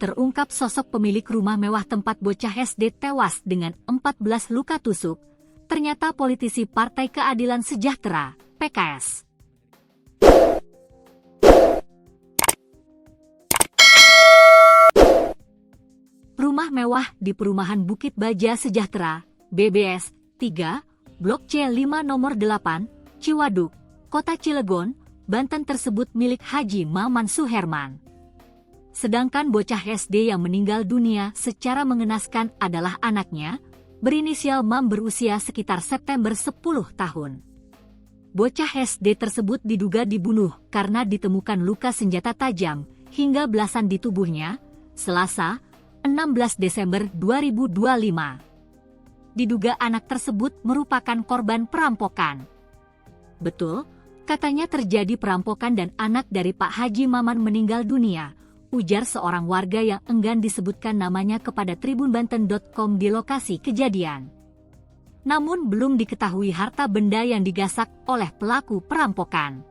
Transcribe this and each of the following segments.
terungkap sosok pemilik rumah mewah tempat bocah SD tewas dengan 14 luka tusuk, ternyata politisi Partai Keadilan Sejahtera, PKS. Rumah mewah di Perumahan Bukit Baja Sejahtera, BBS 3, Blok C5 nomor 8, Ciwaduk, Kota Cilegon, Banten tersebut milik Haji Maman Suherman. Sedangkan bocah SD yang meninggal dunia secara mengenaskan adalah anaknya, berinisial Mam berusia sekitar September 10 tahun. Bocah SD tersebut diduga dibunuh karena ditemukan luka senjata tajam hingga belasan di tubuhnya, Selasa, 16 Desember 2025. Diduga anak tersebut merupakan korban perampokan. Betul, katanya terjadi perampokan dan anak dari Pak Haji Maman meninggal dunia, ujar seorang warga yang enggan disebutkan namanya kepada tribunbanten.com di lokasi kejadian. Namun belum diketahui harta benda yang digasak oleh pelaku perampokan.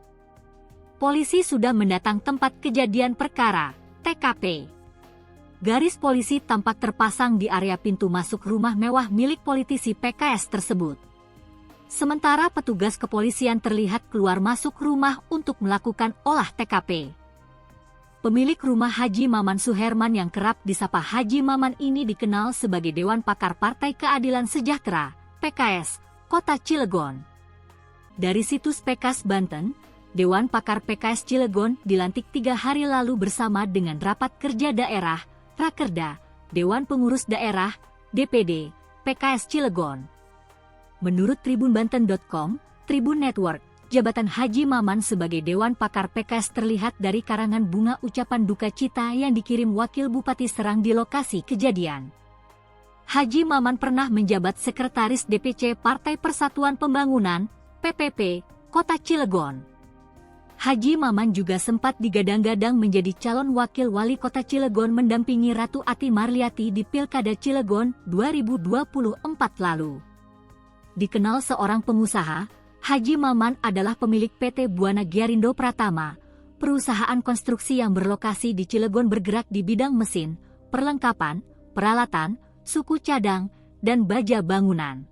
Polisi sudah mendatang tempat kejadian perkara, TKP. Garis polisi tampak terpasang di area pintu masuk rumah mewah milik politisi PKS tersebut. Sementara petugas kepolisian terlihat keluar masuk rumah untuk melakukan olah TKP. Pemilik rumah Haji Maman Suherman yang kerap disapa Haji Maman ini dikenal sebagai Dewan Pakar Partai Keadilan Sejahtera, PKS, Kota Cilegon. Dari situs PKS Banten, Dewan Pakar PKS Cilegon dilantik 3 hari lalu bersama dengan Rapat Kerja Daerah, Rakerda, Dewan Pengurus Daerah, DPD, PKS Cilegon. Menurut tribunbanten.com, Tribun Network, jabatan Haji Maman sebagai Dewan Pakar PKS terlihat dari karangan bunga ucapan duka cita yang dikirim Wakil Bupati Serang di lokasi kejadian. Haji Maman pernah menjabat Sekretaris DPC Partai Persatuan Pembangunan, PPP, Kota Cilegon. Haji Maman juga sempat digadang-gadang menjadi calon Wakil Wali Kota Cilegon mendampingi Ratu Ati Marliati di Pilkada Cilegon 2024 lalu. Dikenal seorang pengusaha, Haji Maman adalah pemilik PT Buana Giarindo Pratama, perusahaan konstruksi yang berlokasi di Cilegon bergerak di bidang mesin, perlengkapan, peralatan, suku cadang, dan baja bangunan.